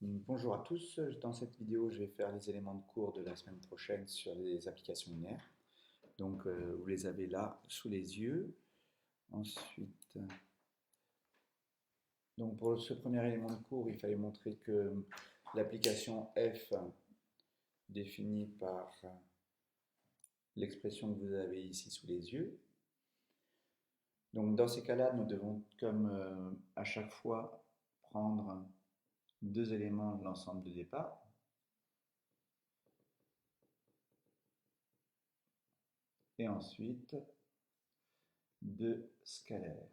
Bonjour à tous, dans cette vidéo je vais faire les éléments de cours de la semaine prochaine sur les applications linéaires. Donc vous les avez là sous les yeux. Ensuite, donc pour ce premier élément de cours, il fallait montrer que l'application f définie par l'expression que vous avez ici sous les yeux. Donc dans ces cas-là, nous devons, comme à chaque fois, prendre deux éléments de l'ensemble de départ. Et ensuite, deux scalaires.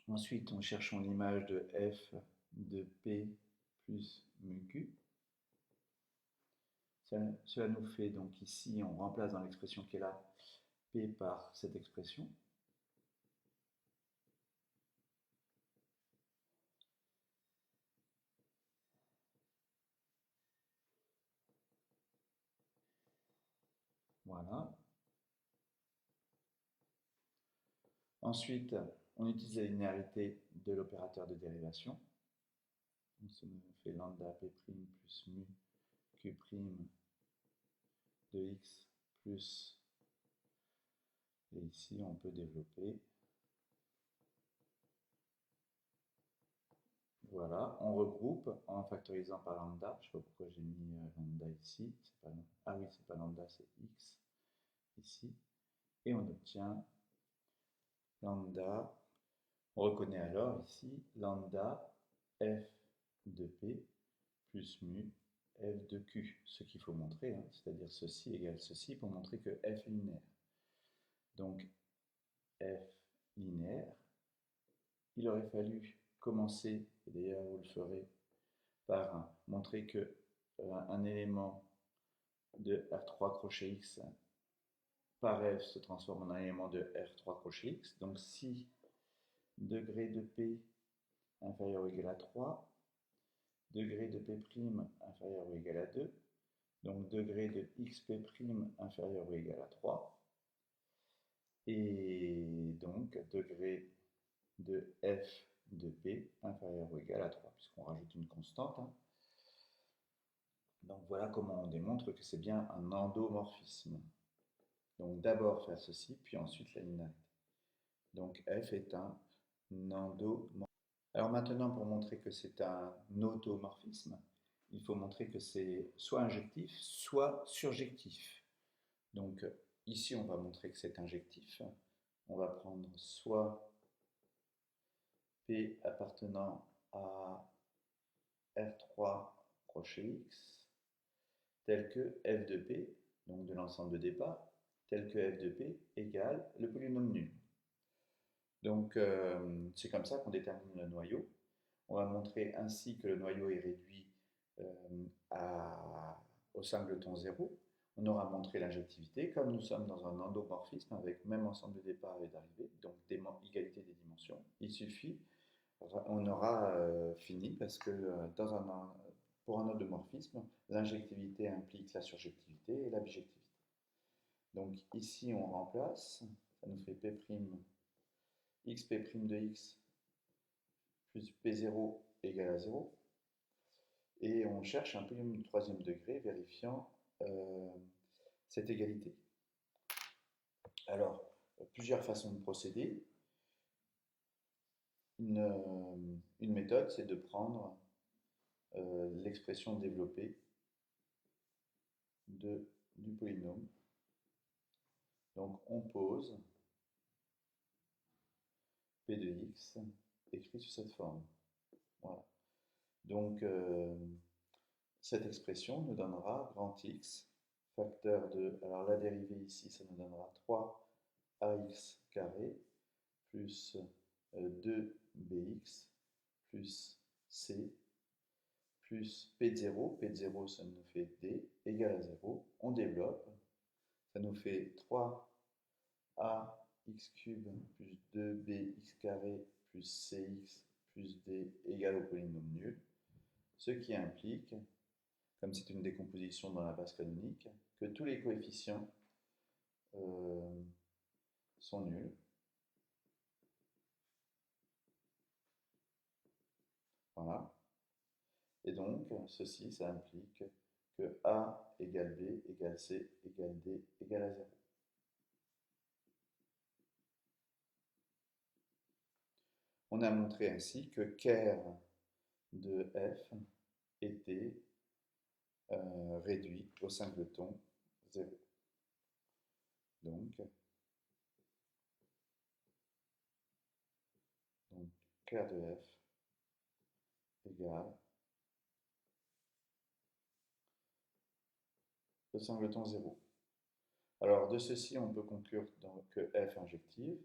Ensuite, nous cherchons l'image de f de p plus mu q. Cela nous fait donc ici, on remplace dans l'expression qui est là, p par cette expression. Voilà. Ensuite, on utilise la linéarité de l'opérateur de dérivation. Donc, ça nous fait lambda p' plus mu q' de x plus, et ici on peut développer. Voilà, on regroupe en factorisant par lambda. Je ne sais pas pourquoi j'ai mis lambda ici. Ah oui, c'est pas lambda, c'est x ici. Et on obtient lambda. On reconnaît alors ici lambda f de p plus mu f de q. Ce qu'il faut montrer, hein, c'est-à-dire ceci égale ceci pour montrer que f est linéaire. Donc f linéaire, il aurait fallu commencer, et d'ailleurs vous le ferez, par montrer que un élément de R3 crochet X par F se transforme en un élément de R3 crochet X. Donc si degré de P inférieur ou égal à 3, degré de P' inférieur ou égal à 2, donc degré de XP' inférieur ou égal à 3, et donc degré de F de P inférieur ou égal à 3, puisqu'on rajoute une constante. Hein. Donc voilà comment on démontre que c'est bien un endomorphisme. Donc d'abord faire ceci, puis ensuite la linéarité. Donc f est un endomorphisme. Alors maintenant, pour montrer que c'est un automorphisme, il faut montrer que c'est soit injectif, soit surjectif. Donc ici, on va montrer que c'est injectif. On va prendre soit P appartenant à R3 crochet X, tel que f de P, donc de l'ensemble de départ, tel que f de P égale le polynôme nul. Donc c'est comme ça qu'on détermine le noyau. On va montrer ainsi que le noyau est réduit au singleton 0. On aura montré l'injectivité, comme nous sommes dans un endomorphisme avec même ensemble de départ et d'arrivée, donc égalité des dimensions. Il suffit, on aura fini parce que pour un endomorphisme, l'injectivité implique la surjectivité et la bijectivité. Donc ici on remplace, ça nous fait P' xp' de x plus p0 égale à 0. Et on cherche un polynôme du troisième degré vérifiant cette égalité. Alors, plusieurs façons de procéder. Une méthode, c'est de prendre l'expression développée du polynôme. Donc on pose p de x écrit sous cette forme. Voilà. Donc cette expression nous donnera grand X facteur de, alors la dérivée ici, ça nous donnera 3ax carré plus 2bx plus c plus p de 0, p de 0 ça nous fait d égale à 0, on développe, ça nous fait 3ax cube plus 2bx carré plus cx plus d égale au polynôme nul, ce qui implique, comme c'est une décomposition dans la base canonique, que tous les coefficients sont nuls. Et donc, ceci, ça implique que A égale B égale C égale D égale à 0. On a montré ainsi que ker de f était réduit au singleton 0. Donc ker de f égale le singleton 0. Alors de ceci, on peut conclure que f injective,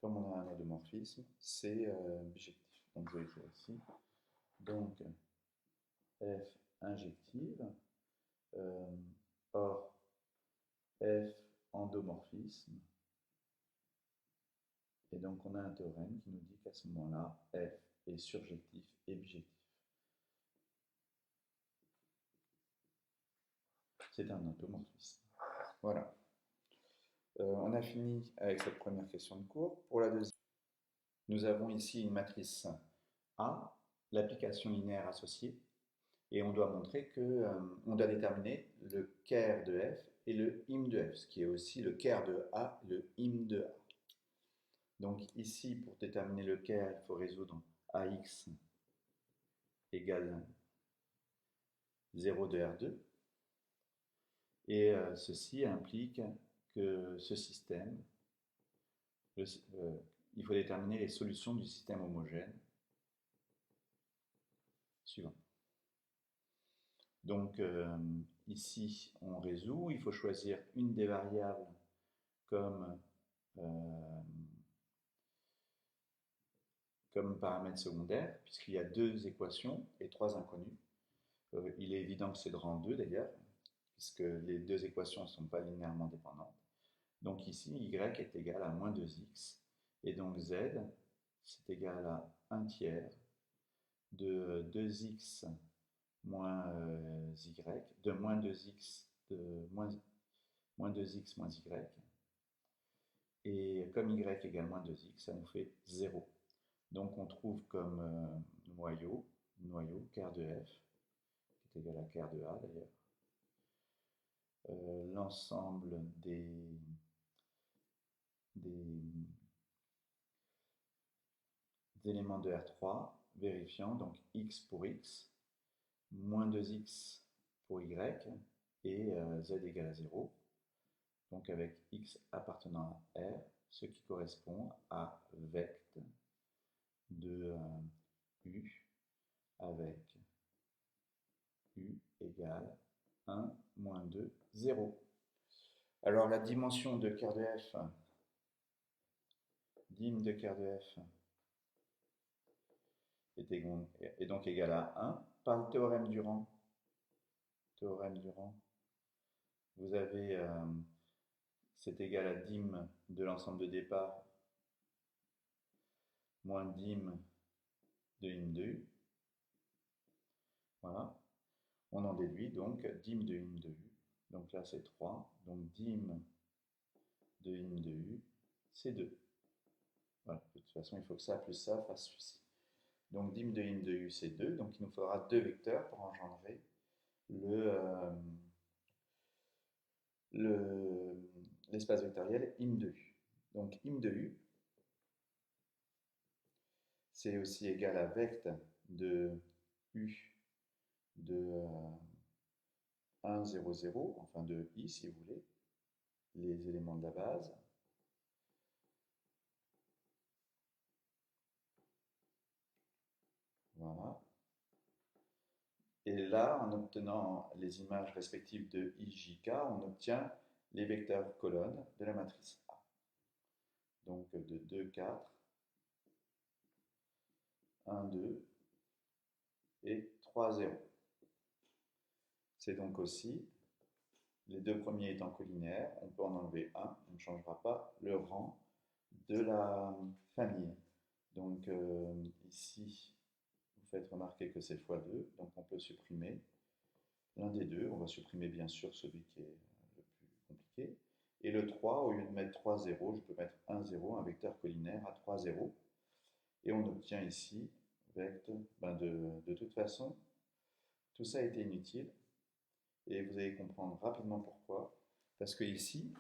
comme on a un endomorphisme, c'est bijectif. Donc je vais écrire ici. Donc f injective, or f endomorphisme, et donc on a un théorème qui nous dit qu'à ce moment-là, f est surjectif et bijectif. C'est un endomorphisme. Voilà. On a fini avec cette première question de cours. Pour la deuxième, nous avons ici une matrice A, l'application linéaire associée, et on doit montrer que on doit déterminer le ker de f et le im de f, ce qui est aussi le ker de A et le im de A. Donc ici, pour déterminer le ker, il faut résoudre AX égale 0 de R2. Et ceci implique que ce système, il faut déterminer les solutions du système homogène suivant. Donc ici, on résout. Il faut choisir une des variables comme paramètre secondaire, puisqu'il y a deux équations et trois inconnus. Il est évident que c'est de rang 2 d'ailleurs, puisque les deux équations ne sont pas linéairement dépendantes. Donc ici, y est égal à moins 2x, et donc z, c'est égal à 1 tiers de 2x moins y, de moins 2x, de moins 2x moins y, et comme y égale moins 2x, ça nous fait 0. Donc on trouve comme noyau ker de f, qui est égal à ker de A d'ailleurs, l'ensemble des éléments de R3, vérifiant donc x pour x, moins 2x pour y, et z égale à 0, donc avec x appartenant à R, ce qui correspond à vect de u avec u égale 1, moins 2, 0. Alors la dimension de ker de f, dim de ker de f, est donc égale à 1 par le théorème du rang. Vous avez, c'est égal à dim de l'ensemble de départ moins dim de im de u. Voilà. On en déduit donc dim de im de u. Donc là c'est 3. Donc dim de im de u, c'est 2. Voilà. De toute façon, il faut que ça plus ça fasse ceci. Donc dim de im de u, c'est 2. Donc il nous faudra deux vecteurs pour engendrer l'espace vectoriel im de u. Donc im de u, c'est aussi égal à vect de u de 1, 0, 0, enfin de i si vous voulez, les éléments de la base. Voilà. Et là, en obtenant les images respectives de i, j, k, on obtient les vecteurs colonnes de la matrice A. Donc de 2, 4, 1, 2 et 3, 0. C'est donc aussi, les deux premiers étant collinaires, on peut en enlever un, on ne changera pas le rang de la famille. Donc ici, vous faites remarquer que c'est x2, donc on peut supprimer l'un des deux. On va supprimer bien sûr celui qui est le plus compliqué. Et le 3, au lieu de mettre 3, 0, je peux mettre 1, 0, un vecteur collinaire à 3, 0. Et on obtient ici, de toute façon, tout ça a été inutile et vous allez comprendre rapidement pourquoi. Parce que ici,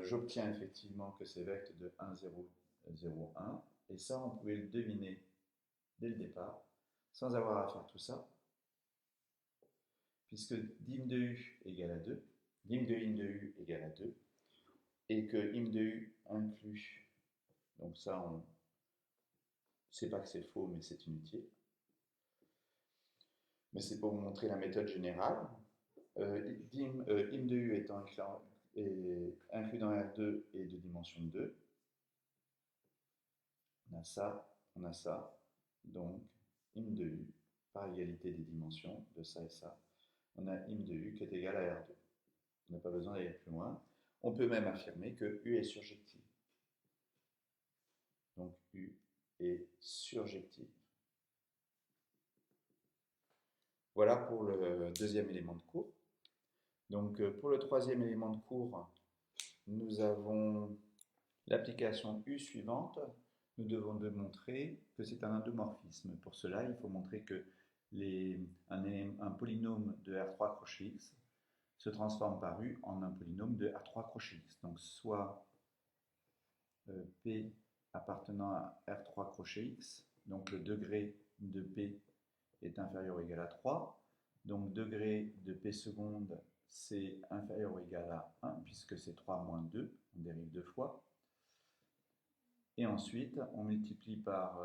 j'obtiens effectivement que c'est vecte de 1, 0, 0, 1. Et ça, on pouvait le deviner dès le départ, sans avoir à faire tout ça, puisque dim de u égale à 2, dim de in de u égale à 2, et que im de u inclut, donc ça, on ne sait pas que c'est faux, mais c'est inutile. Mais c'est pour vous montrer la méthode générale. Im de u étant inclus dans R2 et de dimension 2, on a ça, donc im de u par égalité des dimensions de ça et ça, on a im de u qui est égal à R2. On n'a pas besoin d'aller plus loin. On peut même affirmer que U est surjective. Donc U est surjective. Voilà pour le deuxième élément de cours. Donc pour le troisième élément de cours, nous avons l'application U suivante. Nous devons démontrer que c'est un endomorphisme. Pour cela, il faut montrer que un polynôme de R3 crochet X se transforme par U en un polynôme de R3 crochet X. Donc soit P appartenant à R3 crochet X, donc le degré de P est inférieur ou égal à 3, donc degré de P seconde c'est inférieur ou égal à 1, puisque c'est 3 moins 2, on dérive deux fois. Et ensuite, on multiplie par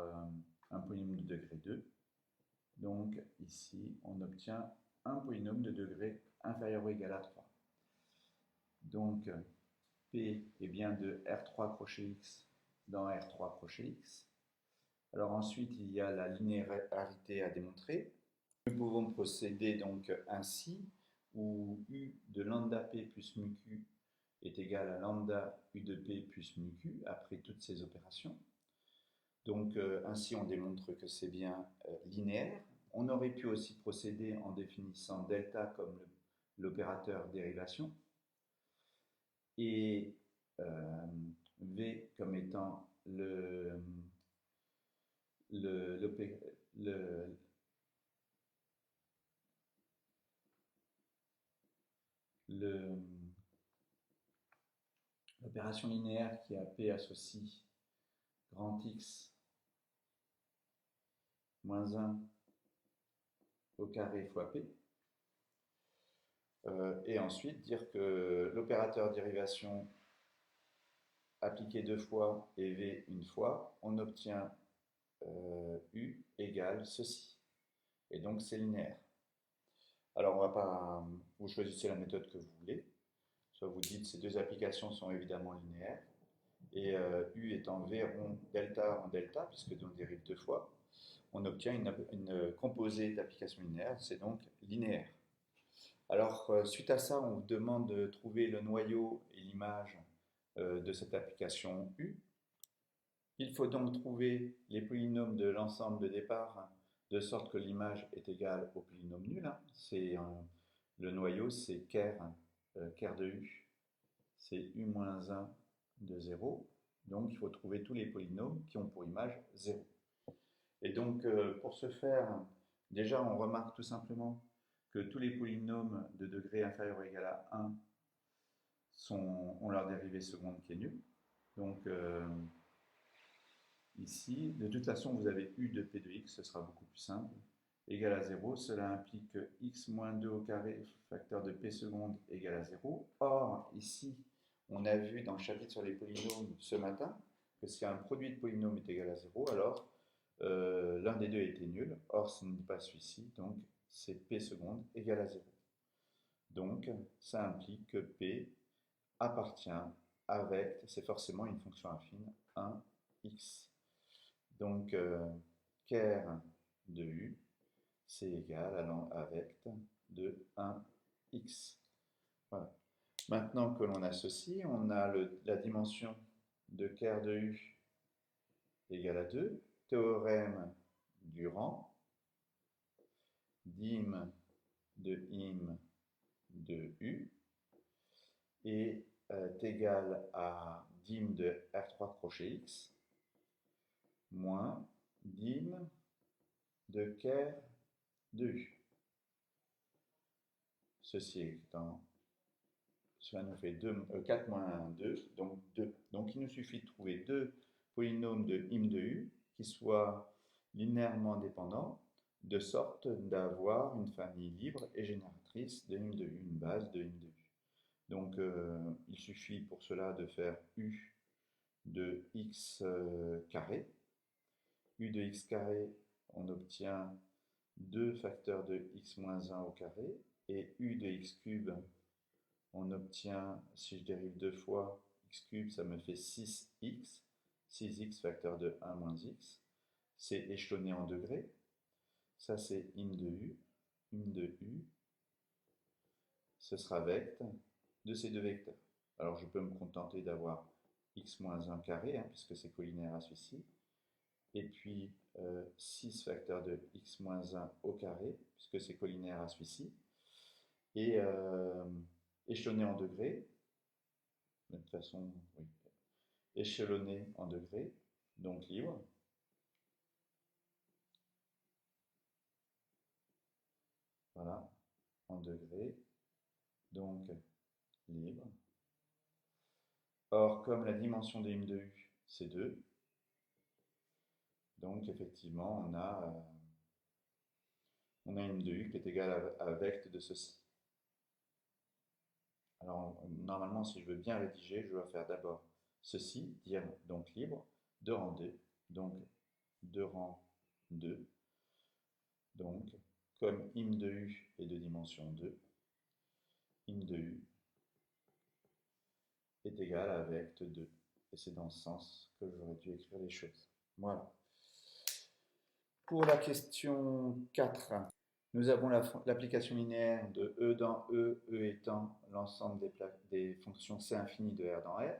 un polynôme de degré 2. Donc ici, on obtient un polynôme de degré inférieur ou égal à 3. Donc P est bien de R3 crochet X dans R3 crochet X. Alors ensuite, il y a la linéarité à démontrer. Nous pouvons procéder donc ainsi, où U de lambda P plus mu Q est égal à lambda U de P plus mu Q, après toutes ces opérations. Donc ainsi, on démontre que c'est bien linéaire. On aurait pu aussi procéder en définissant delta comme l'opérateur dérivation, et V comme étant l'opération linéaire qui a P associe grand X moins 1 au carré fois P. Et ensuite dire que l'opérateur dérivation appliqué deux fois et V une fois, on obtient U égale ceci. Et donc c'est linéaire. Alors on va pas, vous choisissez la méthode que vous voulez. Soit vous dites ces deux applications sont évidemment linéaires. Et U étant V rond delta en delta, puisque on dérive deux fois, on obtient une composée d'applications linéaires, c'est donc linéaire. Alors suite à ça, on vous demande de trouver le noyau et l'image de cette application U. Il faut donc trouver les polynômes de l'ensemble de départ de sorte que l'image est égale au polynôme nul. Le noyau, c'est ker de U, c'est U moins 1 de 0. Donc il faut trouver tous les polynômes qui ont pour image 0. Et donc pour ce faire, déjà on remarque tout simplement que tous les polynômes de degré inférieur ou égal à 1 ont leur dérivée seconde qui est nulle. Donc ici, de toute façon, vous avez U de P de X, ce sera beaucoup plus simple, égal à 0. Cela implique que X moins 2 au carré, facteur de P seconde, égale à 0. Or, ici, on a vu dans le chapitre sur les polynômes ce matin que si un produit de polynômes est égal à 0, alors l'un des deux était nul. Or, ce n'est pas celui-ci, donc c'est P seconde égale à 0. Donc, ça implique que P appartient avec, c'est forcément une fonction affine, 1x. Donc, ker de U, c'est égal à vecte de 1x. Voilà. Maintenant que l'on associe, on a la dimension de ker de U égale à 2, théorème du rang, dim de im de U, est égal à dim de R3 crochet X, moins dim de ker de U. ceci étant, cela nous fait 4 moins 1, 2, donc 2. Donc il nous suffit de trouver deux polynômes de im de u qui soient linéairement dépendants, de sorte d'avoir une famille libre et génératrice de im de u, une base de im de u. Donc il suffit pour cela de faire u de x carré. U de x carré, on obtient 2 facteurs de x moins 1 au carré, et u de x cube, on obtient, si je dérive deux fois x cube, ça me fait 6x, 6x facteur de 1 moins x, c'est échelonné en degrés, ça c'est im de u, ce sera vect de ces deux vecteurs. Alors je peux me contenter d'avoir x moins 1 carré, hein, puisque c'est collinaire à celui-ci, et puis 6 facteur de x moins 1 au carré, puisque c'est collinaire à celui-ci, et échelonné en degrés, de toute façon, oui, échelonné en degrés, donc libre. Voilà, en degrés, donc libre. Or, comme la dimension de im de u, c'est 2, donc effectivement, on a im de u qui est égal à vect de ceci. Alors, normalement, si je veux bien rédiger, je dois faire d'abord ceci, dire donc libre, 2 rang 2, donc 2 rang 2. Donc, comme im de u est de dimension 2, im de u est égal à vect 2. Et c'est dans ce sens que j'aurais dû écrire les choses. Voilà. Pour la question 4, nous avons l'application linéaire de E dans E, E étant l'ensemble des fonctions C infini de R dans R,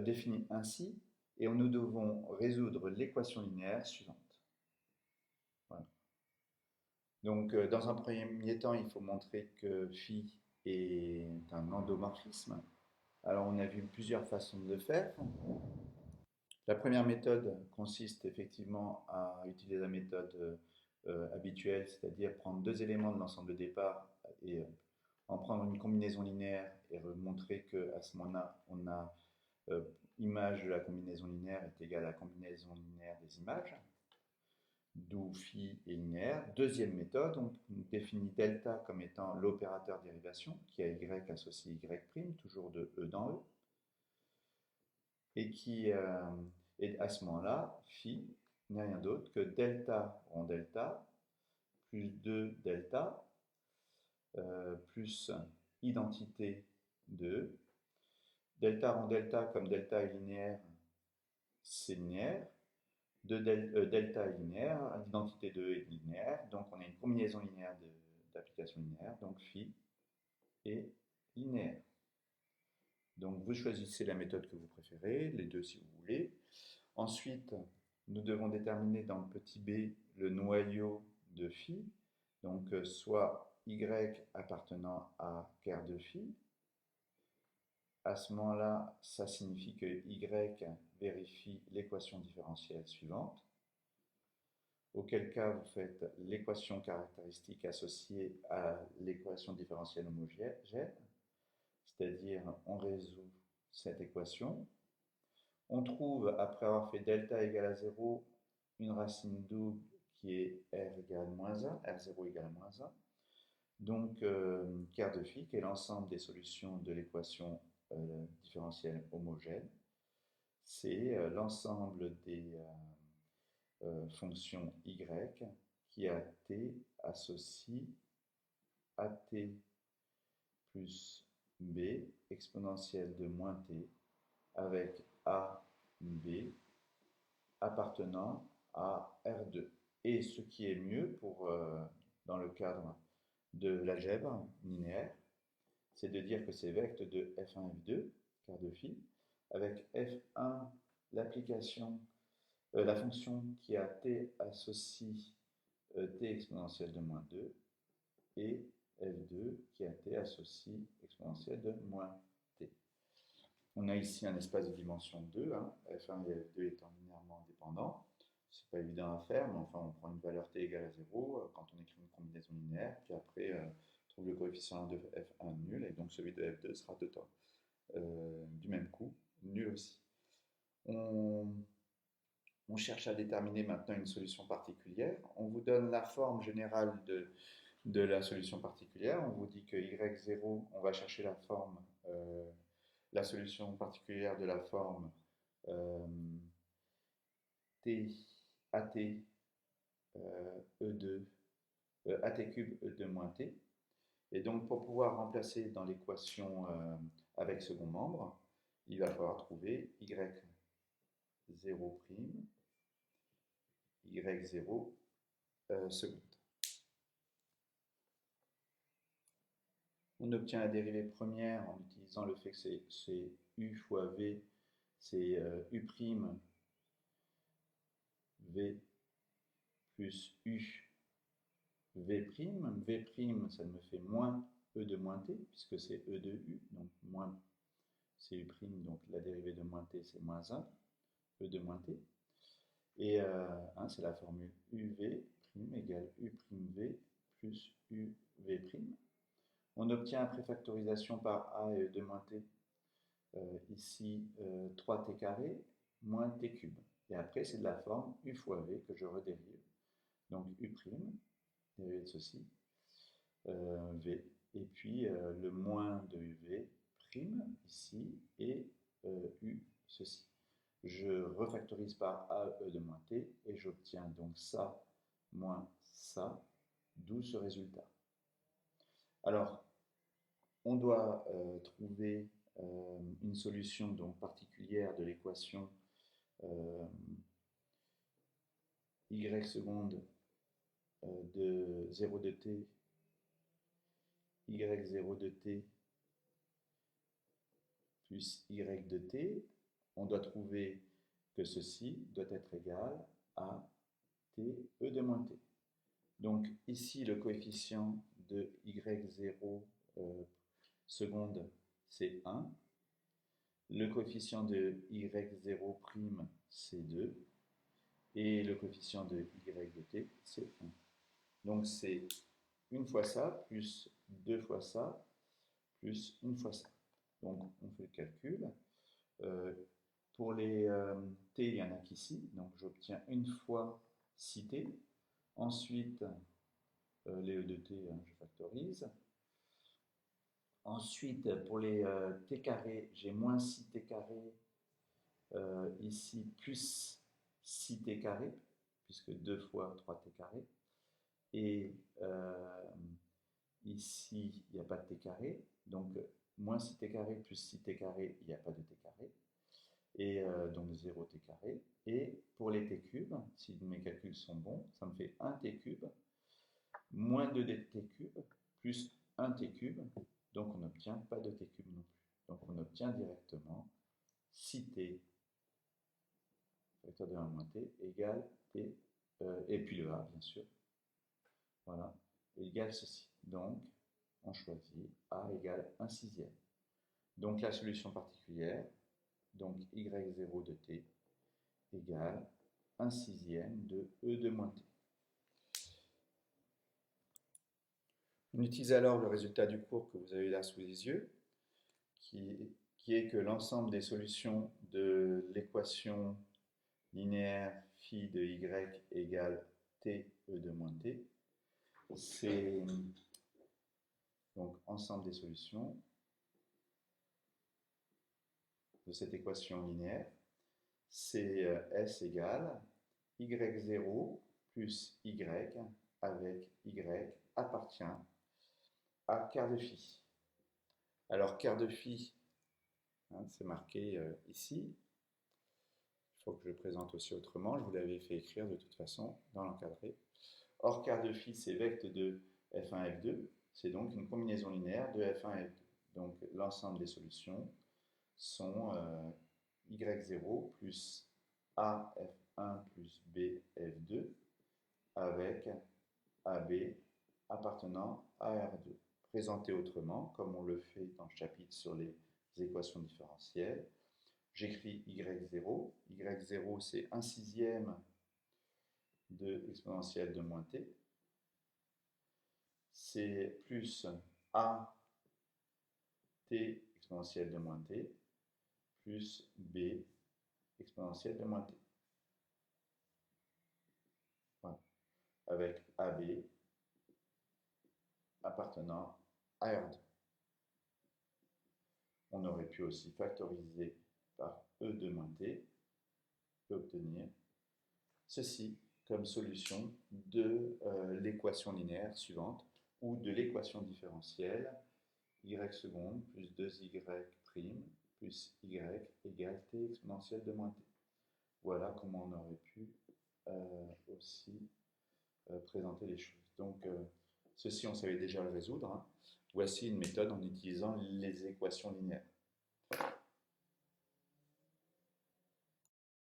définie ainsi, et nous devons résoudre l'équation linéaire suivante. Voilà. Donc, dans un premier temps, il faut montrer que phi est un endomorphisme. Alors, on a vu plusieurs façons de le faire. La première méthode consiste effectivement à utiliser la méthode habituelle, c'est-à-dire prendre deux éléments de l'ensemble de départ et en prendre une combinaison linéaire et montrer qu'à ce moment-là, on a image de la combinaison linéaire est égale à la combinaison linéaire des images, d'où phi est linéaire. Deuxième méthode, on définit delta comme étant l'opérateur dérivation, qui a y associé y', toujours de E dans E, et qui est à ce moment-là, phi n'est rien d'autre que delta rond delta plus 2 delta plus identité de delta rond delta, comme delta est linéaire, c'est linéaire. Delta est linéaire, l'identité de est linéaire, donc on a une combinaison linéaire d'applications linéaires, donc phi est linéaire. Donc vous choisissez la méthode que vous préférez, les deux si vous voulez. Ensuite, nous devons déterminer dans le petit b le noyau de phi, donc soit y appartenant à quart de phi. À ce moment-là, ça signifie que y vérifie l'équation différentielle suivante, auquel cas vous faites l'équation caractéristique associée à l'équation différentielle homogène, c'est-à-dire on résout cette équation. On trouve, après avoir fait delta égale à 0, une racine double qui est r égale moins 1, r0 égale moins 1. Donc, quart de phi, qui est l'ensemble des solutions de l'équation différentielle homogène, c'est l'ensemble des fonctions y qui à t associe at plus b exponentielle de moins t avec a b appartenant à R2. Et ce qui est mieux pour, dans le cadre de l'algèbre linéaire, c'est de dire que c'est vecte de f1, f2, quart de phi, avec f1, l'application, la fonction qui a t associe t exponentielle de moins 2, et f2 qui a t associe exponentielle de moins t. On a ici un espace de dimension 2, hein, f1 et f2 étant linéairement indépendants. C'est pas évident à faire, mais enfin on prend une valeur t égale à 0 quand on écrit une combinaison linéaire, puis après trouve le coefficient de f1 nul, et donc celui de f2 sera du même coup, nul aussi. On cherche à déterminer maintenant une solution particulière. On vous donne la forme générale de la solution particulière. On vous dit que y0, on va chercher la solution particulière de la forme t at e2 at cube e2 moins t. Et donc pour pouvoir remplacer dans l'équation avec second membre, il va falloir trouver y0', y0 seconde. On obtient la dérivée première en utilisant le fait que c'est u fois v, c'est u' v plus u v'. V', ça me fait moins e de moins t, puisque c'est e de u, donc moins c'est u', donc la dérivée de moins t, c'est moins 1, e de moins t. Et c'est la formule uv' égale u'v plus uv'. On obtient après factorisation par a et e de moins t, ici 3t carré moins t cube. Et après, c'est de la forme u fois v que je redérive. Donc u', dérivé de ceci, v, et puis le moins de uv' ici, et u ceci. Je refactorise par a e de moins t, et j'obtiens donc ça moins ça, d'où ce résultat. Alors, on doit trouver une solution donc particulière de l'équation y seconde de 0 de t, y0 de t plus y de t. On doit trouver que ceci doit être égal à t e de moins t. Donc ici, le coefficient de y0 seconde, c'est 1. Le coefficient de y0', c'est 2. Et le coefficient de y de t, c'est 1. Donc c'est une fois ça, plus deux fois ça, plus une fois ça. Donc on fait le calcul. Pour les t, il n'y en a qu'ici. Donc j'obtiens une fois 6t. Ensuite, les e de t, je factorise. Ensuite, pour les t carré, j'ai moins 6t carré ici, plus 6t carré, puisque 2 fois 3t carré. Et ici, il n'y a pas de t carré. Donc, moins 6t carré plus 6t carré, il n'y a pas de t carré. Et donc 0t carré. Et pour les t cubes, si mes calculs sont bons, ça me fait 1t cube, moins 2t cube, plus 1t cube. Donc on n'obtient pas de t cube non plus. Donc on obtient directement 6t facteur de 1 moins t égale t, et puis le a bien sûr. Voilà, égale ceci. Donc on choisit a égale 1/6. Donc la solution particulière, donc y0 de t égale 1/6 de e de moins t. On utilise alors le résultat du cours que vous avez là sous les yeux, qui est que l'ensemble des solutions de l'équation linéaire phi de y égale t e de moins t, c'est donc ensemble des solutions de cette équation linéaire, c'est S égale y0 plus y avec y appartient à quart de phi. Alors quart de phi, c'est marqué ici. Il faut que je le présente aussi autrement. Je vous l'avais fait écrire de toute façon dans l'encadré. Or, quart de phi, c'est vecte de f1, f2. C'est donc une combinaison linéaire de f1 et f2. Donc, l'ensemble des solutions sont y0 plus a f1 plus b f2 avec ab appartenant à R2. Présenté autrement, comme on le fait dans le chapitre sur les équations différentielles, j'écris y0. y0, c'est 1/6 de exponentielle de moins t. c'est plus a t exponentielle de moins t plus b exponentielle de moins t. Voilà. Avec ab appartenant à R2. On aurait pu aussi factoriser par e de moins t et obtenir ceci comme solution de l'équation linéaire suivante ou de l'équation différentielle y seconde plus 2y prime plus y égale t exponentielle de moins t. Voilà comment on aurait pu aussi présenter les choses. Donc, ceci, on savait déjà le résoudre, hein. Voici une méthode en utilisant les équations linéaires.